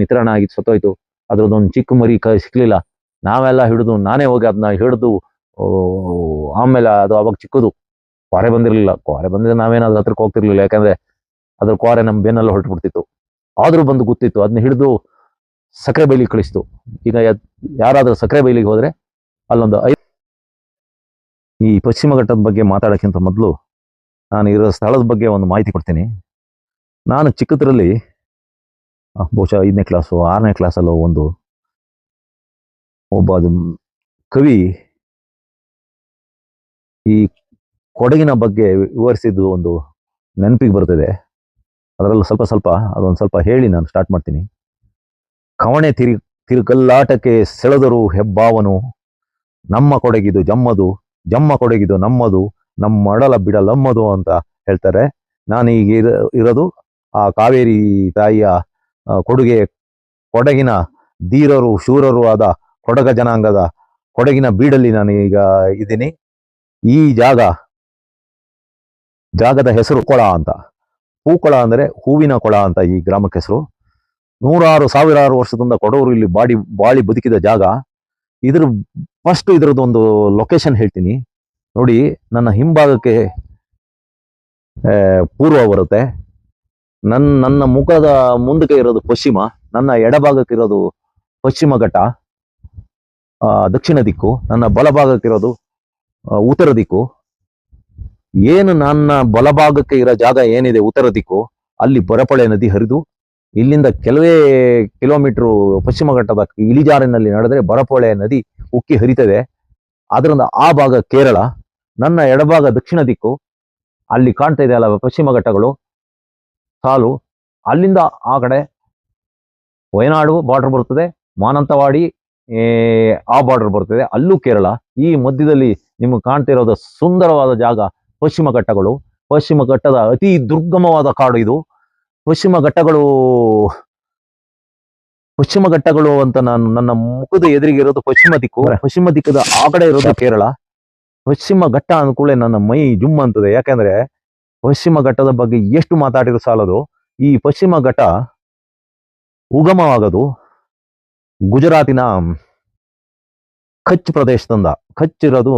ನಿತ್ರಾಣ ಆಗಿ ಸತ್ತೋಯ್ತು. ಅದ್ರದ್ದೊಂದು ಚಿಕ್ಕ ಮರಿ ಸಿಕ್ಲಿಲ್ಲ. ನಾವೆಲ್ಲ ಹಿಡಿದು ನಾನೇ ಹೋಗಿ ಅದನ್ನ ಹಿಡಿದು ಆಮೇಲೆ ಅದು ಅವಾಗ ಚಿಕ್ಕದು ಕ್ವಾರೆ ಬಂದಿರಲಿಲ್ಲ. ಕ್ವಾರೆ ಬಂದಿದ್ರೆ ನಾವೇನಾದ್ರೂ ಹತ್ರಕ್ಕೆ ಹೋಗ್ತಿರ್ಲಿಲ್ಲ, ಯಾಕಂದ್ರೆ ಅದ್ರ ಕ್ವಾರೆ ನಮ್ಮ ಬೆನ್ನೆಲ್ಲ ಹೊರಟುಬಿಡ್ತಿತ್ತು. ಆದ್ರೂ ಬಂದು ಗೊತ್ತಿತ್ತು, ಅದನ್ನ ಹಿಡಿದು ಸಕ್ಕರೆ ಬೈಲಿಗೆ ಕಳಿಸ್ತು. ಈಗ ಯಾರಾದ್ರೂ ಸಕ್ಕರೆ ಬೈಲಿಗೆ ಹೋದ್ರೆ ಅಲ್ಲೊಂದು ಈ ಪಶ್ಚಿಮ ಘಟ್ಟದ ಬಗ್ಗೆ ಮಾತಾಡೋಕ್ಕಿಂತ ಮೊದಲು ನಾನು ಇರೋ ಸ್ಥಳದ ಬಗ್ಗೆ ಒಂದು ಮಾಹಿತಿ ಕೊಡ್ತೀನಿ. ನಾನು ಚಿಕ್ಕದ್ರಲ್ಲಿ ಬಹುಶಃ 5ನೇ ಕ್ಲಾಸು 6ನೇ ಕ್ಲಾಸಲ್ಲೋ ಒಬ್ಬ ಕವಿ ಈ ಕೊಡಗಿನ ಬಗ್ಗೆ ವಿವರಿಸಿದ್ದು ಒಂದು ನೆನಪಿಗೆ ಬರ್ತಿದೆ. ಅದರಲ್ಲಿ ಸ್ವಲ್ಪ ಅದೊಂದು ಸ್ವಲ್ಪ ಹೇಳಿ ನಾನು ಸ್ಟಾರ್ಟ್ ಮಾಡ್ತೀನಿ. ಕವಣೆ ತಿರುಗಲ್ಲಾಟಕ್ಕೆ ಸೆಳೆದರು ಹೆಬ್ಬಾವನು, ನಮ್ಮ ಕೊಡಗಿದು ಜಮ್ಮದು, ಜಮ್ಮ ಕೊಡಗಿದು ನಮ್ಮದು, ನಮ್ಮ ಅಡಲ ಬಿಡಲಮ್ಮದು ಅಂತ ಹೇಳ್ತಾರೆ. ನಾನೀಗ ಇರೋದು ಆ ಕಾವೇರಿ ತಾಯಿಯ ಕೊಡಗಿನ ಧೀರರು ಶೂರರು ಆದ ಕೊಡಗ ಜನಾಂಗದ ಕೊಡಗಿನ ಬೀಡಲ್ಲಿ ನಾನು ಈಗ ಇದ್ದೀನಿ. ಈ ಜಾಗದ ಹೆಸರು ಕೊಳ ಅಂತ. ಹೂಕೊಳ ಅಂದರೆ ಹೂವಿನ ಕೊಳ ಅಂತ ಈ ಗ್ರಾಮಕ್ಕೆ ಹೆಸರು. 100,000 ವರ್ಷದಿಂದ ಕೊಡವರು ಇಲ್ಲಿ ಬಾಳಿ ಬದುಕಿದ ಜಾಗ. ಇದ್ರದ್ದೊಂದು ಲೊಕೇಶನ್ ಹೇಳ್ತೀನಿ ನೋಡಿ. ನನ್ನ ಹಿಂಭಾಗಕ್ಕೆ ಪೂರ್ವ ಬರುತ್ತೆ, ನನ್ನ ಮುಖದ ಮುಂದಕ್ಕೆ ಇರೋದು ಪಶ್ಚಿಮ, ನನ್ನ ಎಡಭಾಗಕ್ಕಿರೋದು ಪಶ್ಚಿಮ ಘಟ್ಟ ದಕ್ಷಿಣ ದಿಕ್ಕು, ನನ್ನ ಬಲಭಾಗಕ್ಕಿರೋದು ಉತ್ತರ ದಿಕ್ಕು. ಏನು ನನ್ನ ಬಲಭಾಗಕ್ಕೆ ಇರೋ ಜಾಗ ಏನಿದೆ ಉತ್ತರ ದಿಕ್ಕು, ಅಲ್ಲಿ ಬರಪಳೆ ನದಿ ಹರಿದು ಇಲ್ಲಿಂದ ಕೆಲವೇ ಕಿಲೋಮೀಟರ್ ಪಶ್ಚಿಮ ಘಟ್ಟದ ಇಳಿಜಾರಿನಲ್ಲಿ ನಡೆದ್ರೆ ಬರಪಳೆ ನದಿ ಉಕ್ಕಿ ಹರಿತದೆ. ಅದರಿಂದ ಆ ಭಾಗ ಕೇರಳ. ನನ್ನ ಎಡಭಾಗ ದಕ್ಷಿಣ ದಿಕ್ಕು, ಅಲ್ಲಿ ಕಾಣ್ತಾ ಇದೆ ಅಲ್ಲ ಪಶ್ಚಿಮ ಘಟ್ಟಗಳು ಸಾಲು, ಅಲ್ಲಿಂದ ಆ ಕಡೆ ವಯನಾಡು ಬಾರ್ಡರ್ ಬರ್ತದೆ, ಮಾನಂತವಾಡಿ ಆ ಬಾರ್ಡರ್ ಬರ್ತದೆ, ಅಲ್ಲೂ ಕೇರಳ. ಈ ಮಧ್ಯದಲ್ಲಿ ನಿಮಗೆ ಕಾಣ್ತಿರೋದು ಸುಂದರವಾದ ಜಾಗ ಪಶ್ಚಿಮ ಘಟ್ಟಗಳು. ಪಶ್ಚಿಮ ಘಟ್ಟದ ಅತಿ ದುರ್ಗಮವಾದ ಕಾಡು ಇದು. ಪಶ್ಚಿಮ ಘಟ್ಟಗಳು ಅಂತ ನನ್ನ ಮುಖದ ಎದುರಿಗೆ ಇರೋದು ಪಶ್ಚಿಮ ದಿಕ್ಕು. ಪಶ್ಚಿಮ ದಿಕ್ಕದ ಆ ಕಡೆ ಇರೋದು ಕೇರಳ. ಪಶ್ಚಿಮ ಘಟ್ಟ ಅಂದ್ಕೂಳೆ ನನ್ನ ಮೈ ಜುಮ್ ಅಂತದೆ, ಯಾಕಂದ್ರೆ ಪಶ್ಚಿಮ ಘಟ್ಟದ ಬಗ್ಗೆ ಎಷ್ಟು ಮಾತಾಡಿರೋ ಸಾಲದು. ಈ ಪಶ್ಚಿಮ ಘಟ್ಟ ಉಗಮವಾಗೋದು ಗುಜರಾತಿನ ಕಚ್ ಪ್ರದೇಶದಿಂದ. ಕಚ್ ಇರೋದು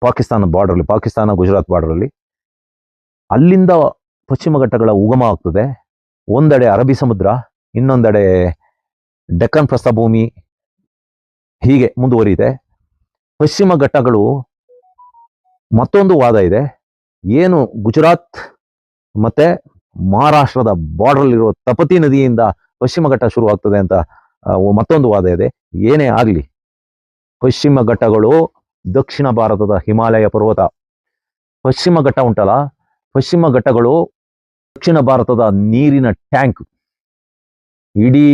ಪಾಕಿಸ್ತಾನ ಬಾರ್ಡರ್ಲಿ, ಪಾಕಿಸ್ತಾನ ಗುಜರಾತ್ ಬಾರ್ಡರಲ್ಲಿ. ಅಲ್ಲಿಂದ ಪಶ್ಚಿಮ ಘಟ್ಟಗಳ ಉಗಮ ಆಗ್ತದೆ. ಒಂದೆಡೆ ಅರಬ್ಬಿ ಸಮುದ್ರ, ಇನ್ನೊಂದೆಡೆ ಡೆಕ್ಕನ್ ಪ್ರಸ್ಥಭೂಮಿ, ಹೀಗೆ ಮುಂದುವರಿಯುತ್ತೆ. ಪಶ್ಚಿಮ ಘಟ್ಟಗಳು ಮತ್ತೊಂದು ವಾದ ಇದೆ. ಏನು ಗುಜರಾತ್ ಮತ್ತೆ ಮಹಾರಾಷ್ಟ್ರದ ಬಾರ್ಡರ್ಲಿರುವ ತಪತಿ ನದಿಯಿಂದ ಪಶ್ಚಿಮ ಘಟ್ಟ ಶುರುವಾಗ್ತದೆ ಅಂತ ಮತ್ತೊಂದು ವಾದ ಇದೆ. ಏನೇ ಆಗ್ಲಿ, ಪಶ್ಚಿಮ ಘಟ್ಟಗಳು ದಕ್ಷಿಣ ಭಾರತದ ಹಿಮಾಲಯ ಪರ್ವತ. ಪಶ್ಚಿಮ ಘಟ್ಟ ಉಂಟಲ್ಲ, ಪಶ್ಚಿಮ ಘಟ್ಟಗಳು ದಕ್ಷಿಣ ಭಾರತದ ನೀರಿನ ಟ್ಯಾಂಕ್. ಇಡೀ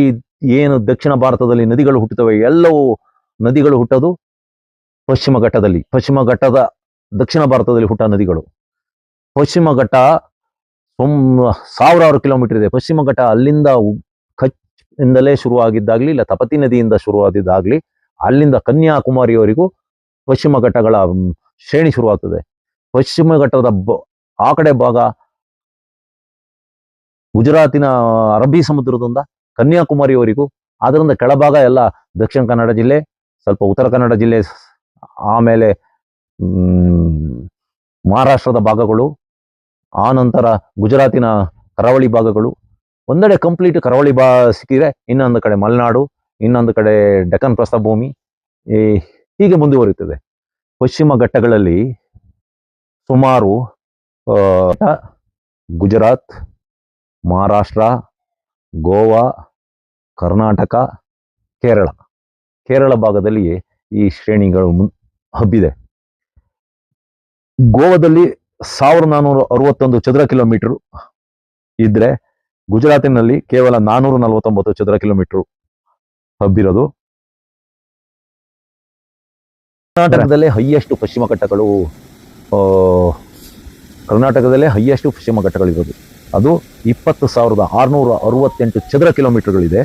ಏನು ದಕ್ಷಿಣ ಭಾರತದಲ್ಲಿ ನದಿಗಳು ಹುಟ್ಟುತ್ತವೆ, ಎಲ್ಲವೂ ನದಿಗಳು ಹುಟ್ಟೋದು ಪಶ್ಚಿಮ ಘಟ್ಟದಲ್ಲಿ. ಪಶ್ಚಿಮ ಘಟ್ಟದ ದಕ್ಷಿಣ ಭಾರತದಲ್ಲಿ ಹುಟ್ಟ ನದಿಗಳು. ಪಶ್ಚಿಮ ಘಟ್ಟ 1000 ಕಿಲೋಮೀಟರ್ ಇದೆ. ಪಶ್ಚಿಮ ಘಟ್ಟ ಅಲ್ಲಿಂದ ಕಚ್ಚಿಂದಲೇ ಶುರುವಾಗಿದ್ದಾಗ್ಲಿ, ಇಲ್ಲ ತಪತಿ ನದಿಯಿಂದ ಶುರುವಾಗಿದ್ದಾಗ್ಲಿ, ಅಲ್ಲಿಂದ ಕನ್ಯಾಕುಮಾರಿಯವರೆಗೂ ಪಶ್ಚಿಮ ಘಟ್ಟಗಳ ಶ್ರೇಣಿ ಶುರುವಾಗ್ತದೆ. ಪಶ್ಚಿಮ ಘಟ್ಟದ ಆ ಕಡೆ ಭಾಗ ಗುಜರಾತಿನ ಅರಬ್ಬಿ ಸಮುದ್ರದಿಂದ ಕನ್ಯಾಕುಮಾರಿಯವರೆಗೂ, ಅದರಿಂದ ಕೆಳಭಾಗ ಎಲ್ಲ ದಕ್ಷಿಣ ಕನ್ನಡ ಜಿಲ್ಲೆ, ಸ್ವಲ್ಪ ಉತ್ತರ ಕನ್ನಡ ಜಿಲ್ಲೆ, ಆಮೇಲೆ ಮಹಾರಾಷ್ಟ್ರದ ಭಾಗಗಳು, ಆ ನಂತರ ಗುಜರಾತಿನ ಕರಾವಳಿ ಭಾಗಗಳು. ಒಂದೆಡೆ ಕಂಪ್ಲೀಟ್ ಕರಾವಳಿ ಸಿಕ್ಕಿದ್ರೆ, ಇನ್ನೊಂದು ಕಡೆ ಮಲೆನಾಡು, ಇನ್ನೊಂದು ಕಡೆ ಡೆಕ್ಕನ್ ಪ್ರಸ್ಥಭೂಮಿ, ಹೀಗೆ ಮುಂದುವರಿಯುತ್ತದೆ. ಪಶ್ಚಿಮ ಘಟ್ಟಗಳಲ್ಲಿ ಸುಮಾರು ಗುಜರಾತ್, ಮಹಾರಾಷ್ಟ್ರ, ಗೋವಾ, ಕರ್ನಾಟಕ, ಕೇರಳ ಭಾಗದಲ್ಲಿ ಈ ಶ್ರೇಣಿಗಳು ಹಬ್ಬಿದೆ. ಗೋವಾದಲ್ಲಿ 1461 ಚದರ ಕಿಲೋಮೀಟರ್ ಇದ್ರೆ, ಗುಜರಾತಿನಲ್ಲಿ ಕೇವಲ 449 ಚದರ ಕಿಲೋಮೀಟರ್ ಹಬ್ಬಿರೋದು. ಕರ್ನಾಟಕದಲ್ಲೇ ಹೈಯೆಸ್ಟ್ ಪಶ್ಚಿಮ ಘಟ್ಟಗಳು, ಕರ್ನಾಟಕದಲ್ಲೇ ಹೈಯೆಸ್ಟ್ ಪಶ್ಚಿಮ ಘಟ್ಟಗಳಿರೋದು. ಅದು 20,668 ಚದರ ಕಿಲೋಮೀಟರ್ಗಳಿದೆ.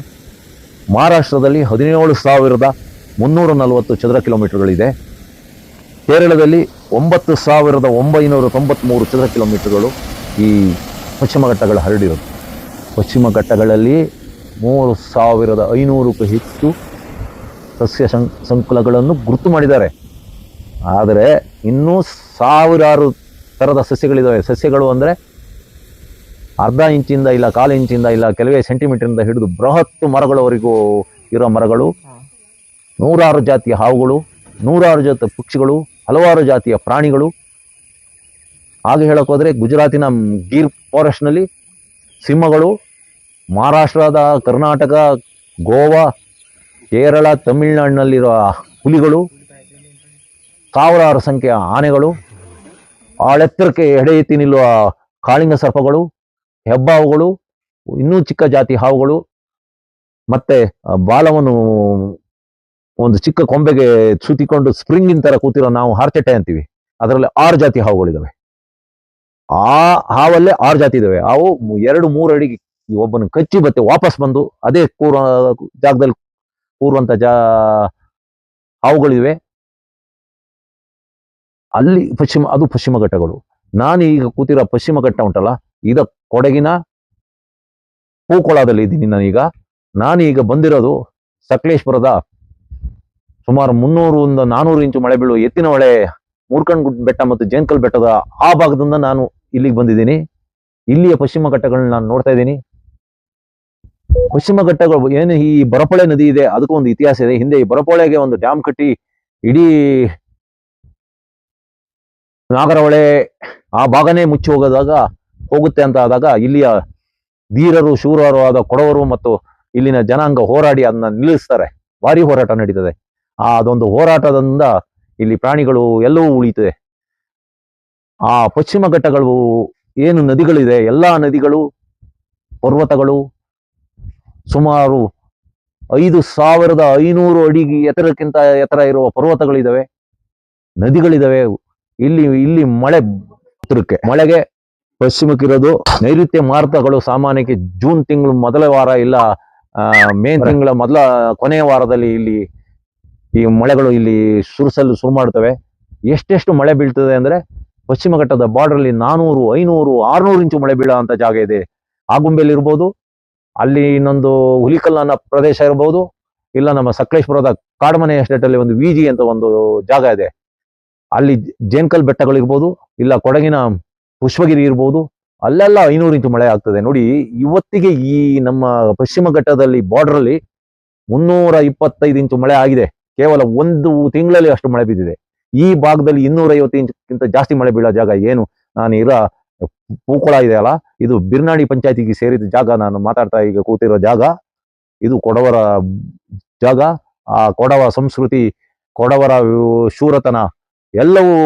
ಮಹಾರಾಷ್ಟ್ರದಲ್ಲಿ 17,340 ಚದರ ಕಿಲೋಮೀಟರ್ಗಳಿದೆ. ಕೇರಳದಲ್ಲಿ 9,993 ಚದರ ಕಿಲೋಮೀಟರ್ಗಳು ಈ ಪಶ್ಚಿಮ ಘಟ್ಟಗಳು ಹರಡಿರೋದು. ಪಶ್ಚಿಮ ಘಟ್ಟಗಳಲ್ಲಿ 3500ಕ್ಕೂ ಹೆಚ್ಚು ಸಸ್ಯ ಸಂಕುಲಗಳನ್ನು ಗುರುತು ಮಾಡಿದ್ದಾರೆ. ಆದರೆ ಇನ್ನೂ ಸಾವಿರಾರು ಥರದ ಸಸ್ಯಗಳಿದ್ದಾವೆ. ಸಸ್ಯಗಳು ಅಂದರೆ ಅರ್ಧ ಇಂಚಿಂದ ಇಲ್ಲ, ಕಾಲು ಇಂಚಿಂದ ಇಲ್ಲ, ಕೆಲವೇ ಸೆಂಟಿಮೀಟರಿಂದ ಹಿಡಿದು ಬೃಹತ್ ಮರಗಳವರೆಗೂ ಇರೋ ಮರಗಳು, ನೂರಾರು ಜಾತಿಯ ಹಾವುಗಳು, ನೂರಾರು ಜಾತಿಯ ಪಕ್ಷಿಗಳು, ಹಲವಾರು ಜಾತಿಯ ಪ್ರಾಣಿಗಳು. ಹಾಗೆ ಹೇಳಕ್ ಹೋದ್ರೆ ಗುಜರಾತಿನ ಗೀರ್ ಫಾರೆಸ್ಟ್ನಲ್ಲಿ ಸಿಂಹಗಳು, ಮಹಾರಾಷ್ಟ್ರದ, ಕರ್ನಾಟಕ, ಗೋವಾ, ಕೇರಳ, ತಮಿಳುನಾಡಿನಲ್ಲಿರುವ ಹುಲಿಗಳು, ಸಾವಿರಾರು ಸಂಖ್ಯೆಯ ಆನೆಗಳು, ಆಳೆತ್ತರಕ್ಕೆ ಎಡೆ ಎತ್ತಿ ನಿಲ್ಲುವ ಕಾಳಿಂಗ ಸರ್ಪಗಳು, ಹೆಬ್ಬಾವುಗಳು, ಇನ್ನೂ ಚಿಕ್ಕ ಜಾತಿ ಹಾವುಗಳು, ಮತ್ತೆ ಬಾಲವನ್ನು ಒಂದು ಚಿಕ್ಕ ಕೊಂಬೆಗೆ ಸುತ್ತಿಕೊಂಡು ಸ್ಪ್ರಿಂಗಿನ ತರ ಕೂತಿರೋ ನಾವು ಹಾರ್ಚಟ್ಟೆ ಅಂತೀವಿ, ಅದರಲ್ಲಿ 6 ಜಾತಿ ಹಾವುಗಳಿದಾವೆ. ಆ ಹಾವಲ್ಲೇ 6 ಜಾತಿ ಇದಾವೆ. ಅವು 2-3 ಅಡಿಗೆ ಒಬ್ಬನ ಕಚ್ಚಿ ಮತ್ತೆ ವಾಪಸ್ ಬಂದು ಅದೇ ಜಾಗದಲ್ಲಿ ಕೂರುವಂತ ಹಾವುಗಳಿವೆ. ಅಲ್ಲಿ ಅದು ಪಶ್ಚಿಮ ಘಟ್ಟಗಳು. ನಾನು ಈಗ ಕೂತಿರೋ ಪಶ್ಚಿಮ ಘಟ್ಟ ಉಂಟಲ್ಲ, ಇದ ಕೊಡಗಿನ ಪೂಕೊಳದಲ್ಲಿ ಇದ್ದೀನಿ ನಾನು ಈಗ ಬಂದಿರೋದು ಸಕಲೇಶ್ಪುರದ ಸುಮಾರು 300-400 ಇಂಚು ಮಳೆ ಬೀಳುವ ಎತ್ತಿನ ಹೊಳೆ, ಮೂರ್ಕಂಡ್ ಬೆಟ್ಟ ಮತ್ತು ಜೇನ್ಕಲ್ ಬೆಟ್ಟದ ಆ ಭಾಗದಿಂದ ನಾನು ಇಲ್ಲಿಗೆ ಬಂದಿದ್ದೀನಿ. ಇಲ್ಲಿಯ ಪಶ್ಚಿಮ ಘಟ್ಟಗಳನ್ನ ನಾನು ನೋಡ್ತಾ ಇದ್ದೀನಿ. ಪಶ್ಚಿಮ ಘಟ್ಟಗಳು ಏನು, ಈ ಬರಪೊಳೆ ನದಿ ಇದೆ, ಅದಕ್ಕೂ ಒಂದು ಇತಿಹಾಸ ಇದೆ. ಹಿಂದೆ ಈ ಬರಪೊಳೆಗೆ ಒಂದು ಡ್ಯಾಮ್ ಕಟ್ಟಿ ಇಡೀ ನಾಗರಹೊಳೆ ಆ ಭಾಗನೇ ಮುಚ್ಚಿ ಹೋಗುತ್ತೆ ಅಂತ ಆದಾಗ ಇಲ್ಲಿಯ ಧೀರರು, ಶೂರರು ಆದ ಕೊಡವರು ಮತ್ತು ಇಲ್ಲಿನ ಜನಾಂಗ ಹೋರಾಡಿ ಅದನ್ನ ನಿಲ್ಲಿಸ್ತಾರೆ. ಭಾರಿ ಹೋರಾಟ ನಡೀತದೆ. ಅದೊಂದು ಹೋರಾಟದಿಂದ ಇಲ್ಲಿ ಪ್ರಾಣಿಗಳು ಎಲ್ಲವೂ ಉಳಿತದೆ. ಆ ಪಶ್ಚಿಮ ಘಟ್ಟಗಳು ಏನು ನದಿಗಳಿದೆ, ಎಲ್ಲಾ ನದಿಗಳು, ಪರ್ವತಗಳು, ಸುಮಾರು 5500 ಅಡಿ ಎತ್ತರಕ್ಕಿಂತ ಎತ್ತರ ಇರುವ ಪರ್ವತಗಳಿದಾವೆ, ನದಿಗಳಿದಾವೆ. ಇಲ್ಲಿ ಮಳೆಗೆ ಪಶ್ಚಿಮಕ್ಕಿರೋದು. ನೈಋತ್ಯ ಮಾರುತಗಳು ಸಾಮಾನ್ಯಕ್ಕೆ ಜೂನ್ ತಿಂಗಳು ಮೊದಲ ವಾರ ಇಲ್ಲ ಮೇ ತಿಂಗಳ ಕೊನೆಯ ವಾರದಲ್ಲಿ ಇಲ್ಲಿ ಈ ಮಳೆಗಳು ಇಲ್ಲಿ ಸುರಿಸಲು ಶುರು ಮಾಡ್ತವೆ. ಎಷ್ಟೆಷ್ಟು ಮಳೆ ಬೀಳ್ತದೆ ಅಂದ್ರೆ ಪಶ್ಚಿಮ ಘಟ್ಟದ ಬಾರ್ಡರ್ 400, 500, 600 ಇಂಚು ಮಳೆ ಬೀಳೋ ಅಂತ ಜಾಗ ಇದೆ. ಆಗುಂಬೆಯಲ್ಲಿ ಇರ್ಬೋದು, ಅಲ್ಲಿ ಇನ್ನೊಂದು ಹುಲಿಕಲ್ ಅನ್ನೋ ಪ್ರದೇಶ ಇರ್ಬೋದು, ಇಲ್ಲ ನಮ್ಮ ಸಕಲೇಶ್ಪುರದ ಕಾಡಮನೆ ಎಸ್ಟೇಟ್ ಅಲ್ಲಿ ಒಂದು ವಿಜಿ ಅಂತ ಒಂದು ಜಾಗ ಇದೆ, ಅಲ್ಲಿ ಜೇನ್ಕಲ್ ಬೆಟ್ಟಗಳಿರ್ಬೋದು, ಇಲ್ಲ ಕೊಡಗಿನ ಪುಷ್ಪಗಿರಿ ಇರ್ಬೋದು, ಅಲ್ಲೆಲ್ಲ 500 ಇಂಚು ಮಳೆ ಆಗ್ತದೆ. ನೋಡಿ, ಇವತ್ತಿಗೆ ಈ ನಮ್ಮ ಪಶ್ಚಿಮ ಘಟ್ಟದಲ್ಲಿ ಬಾರ್ಡರ್ ಅಲ್ಲಿ 325 ಇಂಚು ಮಳೆ ಆಗಿದೆ. ಕೇವಲ 1 ತಿಂಗಳಲ್ಲಿ ಅಷ್ಟು ಮಳೆ ಬಿದ್ದಿದೆ. ಈ ಭಾಗದಲ್ಲಿ 250 ಇಂಚ್ಗಿಂತ ಜಾಸ್ತಿ ಮಳೆ ಬೀಳೋ ಜಾಗ ಏನು, ನಾನು ಇರೋ ಪೂಕೊಳ ಇದೆಯಲ್ಲ, ಇದು ಬಿರ್ನಾಡಿ ಪಂಚಾಯತಿಗೆ ಸೇರಿದ ಜಾಗ. ನಾನು ಮಾತಾಡ್ತಾ ಈಗ ಕೂತಿರೋ ಜಾಗ ಇದು ಕೊಡವರ ಜಾಗ. ಆ ಕೊಡವ ಸಂಸ್ಕೃತಿ, ಕೊಡವರ ಶೂರತನ ಎಲ್ಲವೂ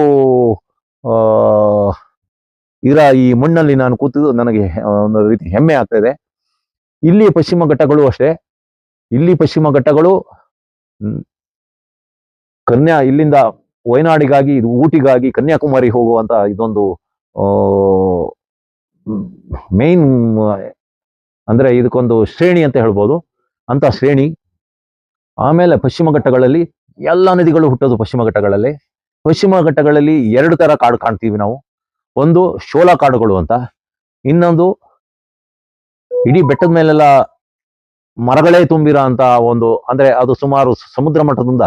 ಈ ಮಣ್ಣಲ್ಲಿ ನಾನು ಕೂತಿದ್ದು ನನಗೆ ಒಂದು ರೀತಿ ಹೆಮ್ಮೆ ಆಗ್ತಾ ಇದೆ. ಇಲ್ಲಿ ಪಶ್ಚಿಮ ಘಟ್ಟಗಳು ಅಷ್ಟೇ. ಇಲ್ಲಿ ಪಶ್ಚಿಮ ಘಟ್ಟಗಳು ಇಲ್ಲಿಂದ ವಯನಾಡಿಗಾಗಿ, ಇದು ಊಟಿಗಾಗಿ, ಕನ್ಯಾಕುಮಾರಿ ಹೋಗುವಂತ ಇದೊಂದು ಮೇನ್, ಅಂದ್ರೆ ಇದಕ್ಕೊಂದು ಶ್ರೇಣಿ ಅಂತ ಹೇಳ್ಬೋದು, ಅಂತ ಶ್ರೇಣಿ. ಆಮೇಲೆ ಪಶ್ಚಿಮ ಘಟ್ಟಗಳಲ್ಲಿ ಎಲ್ಲ ನದಿಗಳು ಹುಟ್ಟೋದು ಪಶ್ಚಿಮ ಘಟ್ಟಗಳಲ್ಲಿ. ಪಶ್ಚಿಮ ಘಟ್ಟಗಳಲ್ಲಿ 2 ತರ ಕಾಡು ಕಾಣ್ತೀವಿ ನಾವು. ಒಂದು ಶೋಲಾ ಕಾಡುಗಳು ಅಂತ, ಇನ್ನೊಂದು ಇಡೀ ಬೆಟ್ಟದ ಮೇಲೆಲ್ಲ ಮರಗಳೇ ತುಂಬಿರೋ ಅಂತ ಒಂದು, ಅಂದ್ರೆ ಅದು ಸುಮಾರು ಸಮುದ್ರ ಮಟ್ಟದಿಂದ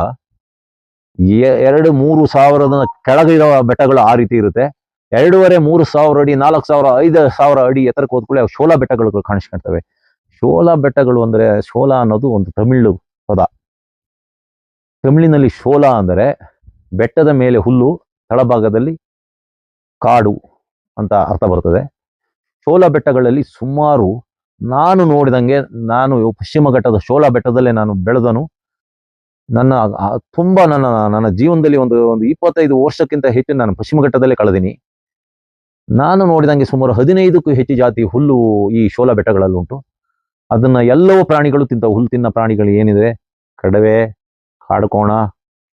2-3 ಸಾವಿರದ ಕೆಳಗಿರೋ ಬೆಟ್ಟಗಳು ಆ ರೀತಿ ಇರುತ್ತೆ. 2,500-3,000 ಅಡಿ, 4,000-5,000 ಅಡಿ ಎತ್ತರಕ್ಕೆ ಹೋದ್ಕೊಳ್ಳಿ ಶೋಲಾ ಬೆಟ್ಟಗಳು ಕಾಣಿಸ್ಕೊಳ್ತವೆ. ಶೋಲಾ ಬೆಟ್ಟಗಳು ಅಂದ್ರೆ, ಶೋಲಾ ಅನ್ನೋದು ಒಂದು ತಮಿಳು ಪದ. ತಮಿಳಿನಲ್ಲಿ ಶೋಲಾ ಅಂದರೆ ಬೆಟ್ಟದ ಮೇಲೆ ಹುಲ್ಲು, ತಳಭಾಗದಲ್ಲಿ ಕಾಡು ಅಂತ ಅರ್ಥ ಬರ್ತದೆ. ಶೋಲಾ ಬೆಟ್ಟಗಳಲ್ಲಿ ಸುಮಾರು ನಾನು ನೋಡಿದಂಗೆ, ನಾನು ಪಶ್ಚಿಮ ಘಟ್ಟದ ಶೋಲಾ ಬೆಟ್ಟದಲ್ಲೇ ನಾನು ಬೆಳೆದನು. ನನ್ನ ಜೀವನದಲ್ಲಿ ಒಂದು 25 ವರ್ಷಕ್ಕಿಂತ ಹೆಚ್ಚು ನಾನು ಪಶ್ಚಿಮ ಘಟ್ಟದಲ್ಲೇ ಕಳೆದೀನಿ. ನಾನು ನೋಡಿದಂಗೆ ಸುಮಾರು 15ಕ್ಕೂ ಹೆಚ್ಚು ಜಾತಿ ಹುಲ್ಲು ಈ ಶೋಲಾ ಬೆಟ್ಟಗಳಲ್ಲಿ ಉಂಟು. ಅದನ್ನ ಎಲ್ಲವೂ ಪ್ರಾಣಿಗಳು ತಿಂತಾವೆ. ಹುಲ್ಲು ತಿನ್ನ ಪ್ರಾಣಿಗಳು ಏನಿದೆ, ಕಡವೆ, ಕಾಡುಕೋಣ,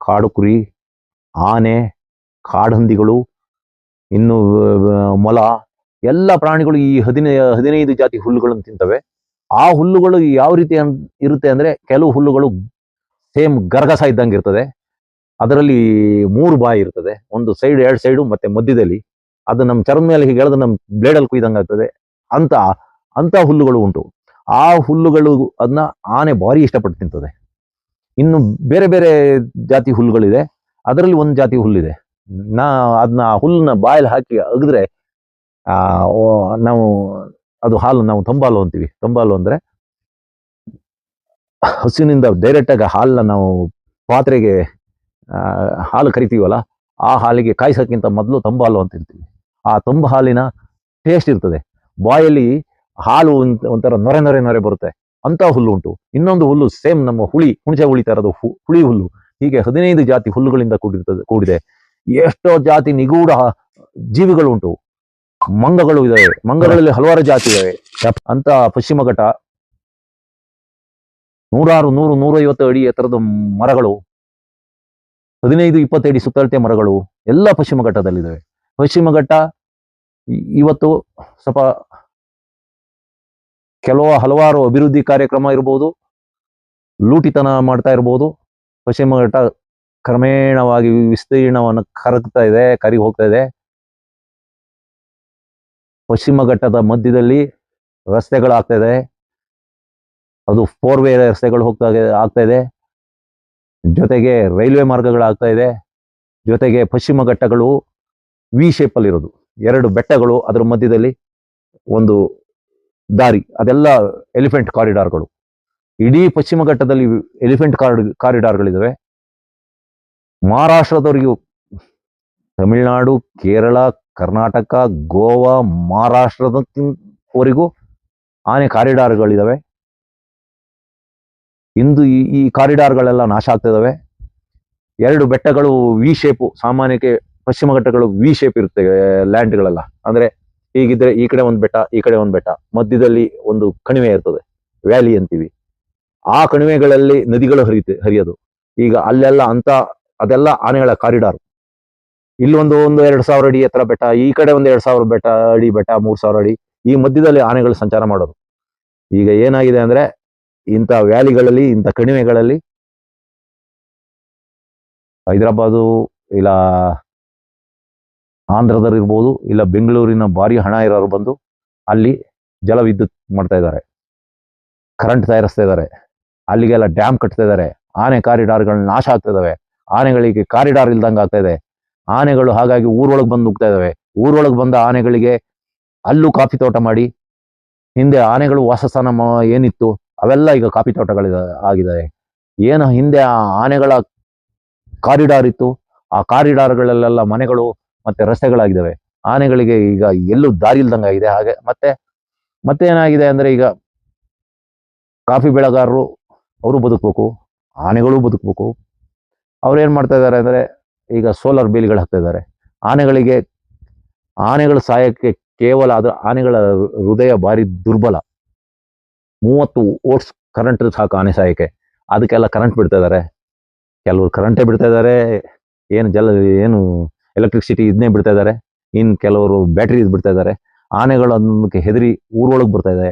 ಕಾಡು ಕುರಿ, ಆನೆ, ಕಾಡಹಂದಿಗಳು, ಇನ್ನು ಮೊಲ, ಎಲ್ಲ ಪ್ರಾಣಿಗಳು ಈ 15 ಜಾತಿ ಹುಲ್ಲುಗಳನ್ನು ತಿಂತವೆ. ಆ ಹುಲ್ಲುಗಳು ಯಾವ ರೀತಿ ಇರುತ್ತೆ ಅಂದ್ರೆ, ಕೆಲವು ಹುಲ್ಲುಗಳು ಸೇಮ್ ಗರ್ಗಸ ಇದ್ದಂಗೆ ಇರ್ತದೆ. ಅದರಲ್ಲಿ 3 ಬಾಯಿ ಇರ್ತದೆ, ಒಂದು ಸೈಡ್, 2 ಸೈಡು ಮತ್ತೆ ಮಧ್ಯದಲ್ಲಿ. ಅದು ನಮ್ಮ ಚರ್ಮದ ಮೇಲೆ ಹೀಗೆ ಎಳೆದು ನಮ್ಮ ಬ್ಲೇಡಲ್ಲಿ ಕುಯ್ದಂಗೆ ಆಗ್ತದೆ ಅಂತ ಅಂತ ಹುಲ್ಲುಗಳು ಉಂಟು. ಆ ಹುಲ್ಲುಗಳು ಅದನ್ನ ಆನೆ ಭಾರಿ ಇಷ್ಟಪಟ್ಟು ತಿಂತದೆ. ಇನ್ನು ಬೇರೆ ಬೇರೆ ಜಾತಿ ಹುಲ್ಲುಗಳಿದೆ, ಅದರಲ್ಲಿ ಒಂದು ಜಾತಿ ಹುಲ್ಲಿದೆ. ಅದನ್ನ ಹುಲ್ಲನ್ನ ಬಾಯಲ್ಲಿ ಹಾಕಿ ಅಗಿದ್ರೆ ನಾವು ಅದು ಹಾಲು ನಾವು ತಂಬಾಲು ಅಂತೀವಿ. ತಂಬಾಲು ಅಂದ್ರೆ ಹಸುವಿನಿಂದ ಡೈರೆಕ್ಟ್ ಆಗಿ ಹಾಲನ್ನ ನಾವು ಪಾತ್ರೆಗೆ ಹಾಲು ಕರಿತೀವಲ್ಲ, ಆ ಹಾಲಿಗೆ ಕಾಯಿಸೋಕ್ಕಿಂತ ಮೊದಲು ತಂಬಾಲು ಅಂತ ಇರ್ತೀವಿ. ಆ ತಂಬು ಹಾಲಿನ ಟೇಸ್ಟ್ ಇರ್ತದೆ, ಬಾಯಲ್ಲಿ ಹಾಲು ಒಂಥರ ನೊರೆ ನೊರೆ ನೊರೆ ಬರುತ್ತೆ. ಅಂತ ಹುಲ್ಲು ಉಂಟು. ಇನ್ನೊಂದು ಹುಲ್ಲು ಸೇಮ್ ನಮ್ಮ ಹುಣಸೆ ಹುಳಿ ತರದು ಹುಳಿ ಹುಲ್ಲು. ಹೀಗೆ 15 ಜಾತಿ ಹುಲ್ಲುಗಳಿಂದ ಕೂಡಿದೆ. ಎಷ್ಟೋ ಜಾತಿ ನಿಗೂಢ ಜೀವಿಗಳು ಉಂಟು. ಮಂಗಗಳು ಇದಾವೆ, ಮಂಗಗಳಲ್ಲಿ ಹಲವಾರು ಜಾತಿ ಇದಾವೆ. ಅಂತ ಪಶ್ಚಿಮ ಘಟ್ಟ 150 ಅಡಿ ಎತ್ತರದ ಮರಗಳು, 15-20 ಅಡಿ ಸುತ್ತಳತೆ ಮರಗಳು ಎಲ್ಲ ಪಶ್ಚಿಮ ಘಟ್ಟದಲ್ಲಿದ್ದಾವೆ. ಪಶ್ಚಿಮ ಘಟ್ಟ ಇವತ್ತು ಸ್ವಲ್ಪ ಹಲವಾರು ಅಭಿವೃದ್ಧಿ ಕಾರ್ಯಕ್ರಮ ಇರಬಹುದು, ಲೂಟಿತನ ಮಾಡ್ತಾ ಇರಬಹುದು. ಪಶ್ಚಿಮ ಘಟ್ಟ ಕ್ರಮೇಣವಾಗಿ ವಿಸ್ತೀರ್ಣವನ್ನು ಕರಗಿ ಹೋಗ್ತಾ ಇದೆ. ಪಶ್ಚಿಮ ಘಟ್ಟದ ಮಧ್ಯದಲ್ಲಿ ರಸ್ತೆಗಳಾಗ್ತಾ ಇದೆ, ಅದು 4 ವೇ ರಸ್ತೆಗಳು ಆಗ್ತಾ ಇದೆ. ಜೊತೆಗೆ ರೈಲ್ವೆ ಮಾರ್ಗಗಳಾಗ್ತಾ ಇದೆ. ಜೊತೆಗೆ ಪಶ್ಚಿಮ ಘಟ್ಟಗಳು ವಿ ಶೇಪ್ ಅಲ್ಲಿ ಇರೋದು, 2 ಬೆಟ್ಟಗಳು, ಅದರ ಮಧ್ಯದಲ್ಲಿ ಒಂದು ದಾರಿ, ಅದೆಲ್ಲ ಎಲಿಫೆಂಟ್ ಕಾರಿಡಾರ್ಗಳು. ಇಡೀ ಪಶ್ಚಿಮ ಘಟ್ಟದಲ್ಲಿ ಎಲಿಫೆಂಟ್ ಕಾರಿಡಾರ್ಗಳಿದಾವೆ. ಮಹಾರಾಷ್ಟ್ರದವರಿಗೂ ತಮಿಳುನಾಡು, ಕೇರಳ, ಕರ್ನಾಟಕ, ಗೋವಾ, ಮಹಾರಾಷ್ಟ್ರದವರೆಗೂ ಆನೆ ಕಾರಿಡಾರ್ಗಳಿದಾವೆ. ಇಂದು ಈ ಕಾರಿಡಾರ್ಗಳೆಲ್ಲ ನಾಶ ಆಗ್ತಾ ಇದಾವೆ. 2 ಬೆಟ್ಟಗಳು ವಿ ಶೇಪು, ಸಾಮಾನ್ಯಕ್ಕೆ ಪಶ್ಚಿಮ ಘಟ್ಟಗಳು ವಿ ಶೇಪ್ ಇರುತ್ತೆ ಲ್ಯಾಂಡ್ಗಳೆಲ್ಲ. ಅಂದ್ರೆ ಹೀಗಿದ್ರೆ ಈ ಕಡೆ ಒಂದು ಬೆಟ್ಟ, ಈ ಕಡೆ ಒಂದು ಬೆಟ್ಟ, ಮಧ್ಯದಲ್ಲಿ ಒಂದು ಕಣಿವೆ ಇರ್ತದೆ, ವ್ಯಾಲಿ ಅಂತೀವಿ. ಆ ಕಣಿವೆಗಳಲ್ಲಿ ನದಿಗಳು ಹರಿಯೋದು. ಈಗ ಅಲ್ಲೆಲ್ಲ ಅದೆಲ್ಲ ಆನೆಗಳ ಕಾರಿಡಾರ್. ಇಲ್ಲಿ ಒಂದು 2000 ಅಡಿ ಎತ್ತರ ಬೆಟ್ಟ, ಈ ಕಡೆ ಒಂದು 2000 ಅಡಿ ಬೆಟ್ಟ, 3000 ಅಡಿ, ಈ ಮಧ್ಯದಲ್ಲಿ ಆನೆಗಳು ಸಂಚಾರ ಮಾಡೋದು. ಈಗ ಏನಾಗಿದೆ ಅಂದ್ರೆ, ಇಂಥ ವ್ಯಾಲಿಗಳಲ್ಲಿ, ಇಂಥ ಕಣಿವೆಗಳಲ್ಲಿ ಹೈದರಾಬಾದು ಇಲ್ಲ ಆಂಧ್ರದಲ್ಲಿರ್ಬೋದು, ಇಲ್ಲ ಬೆಂಗಳೂರಿನ ಭಾರಿ ಹಣ ಇರೋರು ಬಂದು ಅಲ್ಲಿ ಜಲವಿದ್ಯುತ್ ಮಾಡ್ತಾ ಇದ್ದಾರೆ, ಕರೆಂಟ್ ತಯಾರಿಸ್ತಾ ಇದ್ದಾರೆ, ಅಲ್ಲಿಗೆಲ್ಲ ಡ್ಯಾಮ್ ಕಟ್ತಾ ಇದ್ದಾರೆ. ಆನೆ ಕಾರಿಡಾರ್ಗಳು ನಾಶ ಆಗ್ತಾ ಇದಾವೆ. ಆನೆಗಳಿಗೆ ಕಾರಿಡಾರ್ ಇಲ್ದಂಗೆ ಆಗ್ತಾ ಇದೆ. ಆನೆಗಳು ಹಾಗಾಗಿ ಊರೊಳಗೆ ಬಂದು ನುಗ್ತಾ ಇದಾವೆ. ಊರೊಳಗೆ ಬಂದ ಆನೆಗಳಿಗೆ ಅಲ್ಲೂ ಕಾಫಿ ತೋಟ ಮಾಡಿ, ಹಿಂದೆ ಆನೆಗಳು ವಾಸಸ್ಥಾನ ಏನಿತ್ತು ಅವೆಲ್ಲ ಈಗ ಕಾಫಿ ತೋಟಗಳು ಆಗಿದ್ದಾವೆ. ಏನು ಹಿಂದೆ ಆ ಆನೆಗಳ ಕಾರಿಡಾರ್ ಇತ್ತು, ಆ ಕಾರಿಡಾರ್ಗಳಲ್ಲೆಲ್ಲ ಮನೆಗಳು ಮತ್ತೆ ರಸ್ತೆಗಳಾಗಿದ್ದಾವೆ. ಆನೆಗಳಿಗೆ ಈಗ ಎಲ್ಲೂ ದಾರಿ ಇಲ್ದಂಗೆ ಆಗಿದೆ. ಹಾಗೆ ಮತ್ತೆ ಏನಾಗಿದೆ ಅಂದ್ರೆ, ಈಗ ಕಾಫಿ ಬೆಳೆಗಾರರು ಅವರು ಬದುಕಬೇಕು, ಆನೆಗಳು ಬದುಕಬೇಕು. ಅವ್ರು ಏನ್ ಮಾಡ್ತಾ ಇದ್ದಾರೆ ಅಂದ್ರೆ, ಈಗ ಸೋಲಾರ್ ಬೇಲಿಗಳು ಹಾಕ್ತಾ ಇದ್ದಾರೆ. ಆನೆಗಳು ಸಾಯಕ್ಕೆ ಕೇವಲ ಅದು ಆನೆಗಳ ಹೃದಯ ಭಾರಿ ದುರ್ಬಲ, 30 ವೋಲ್ಟ್ಸ್ ಕರೆಂಟ್ ಸಾಕು ಆನೆ ಸಾಯಕ್ಕೆ. ಅದಕ್ಕೆಲ್ಲ ಕರೆಂಟ್ ಬಿಡ್ತಾ ಇದ್ದಾರೆ. ಕೆಲವರು ಕರೆಂಟೇ ಬಿಡ್ತಾ ಇದ್ದಾರೆ, ಏನು ಎಲೆಕ್ಟ್ರಿಸಿಟಿ ಇದನ್ನೇ ಬಿಡ್ತಾ ಇದ್ದಾರೆ. ಇನ್ನು ಕೆಲವರು ಬ್ಯಾಟ್ರಿ ಬಿಡ್ತಾ ಇದ್ದಾರೆ. ಆನೆಗಳು ಅದಕ್ಕೆ ಹೆದರಿ ಊರೊಳಗೆ ಬರ್ತಾ ಇದೆ.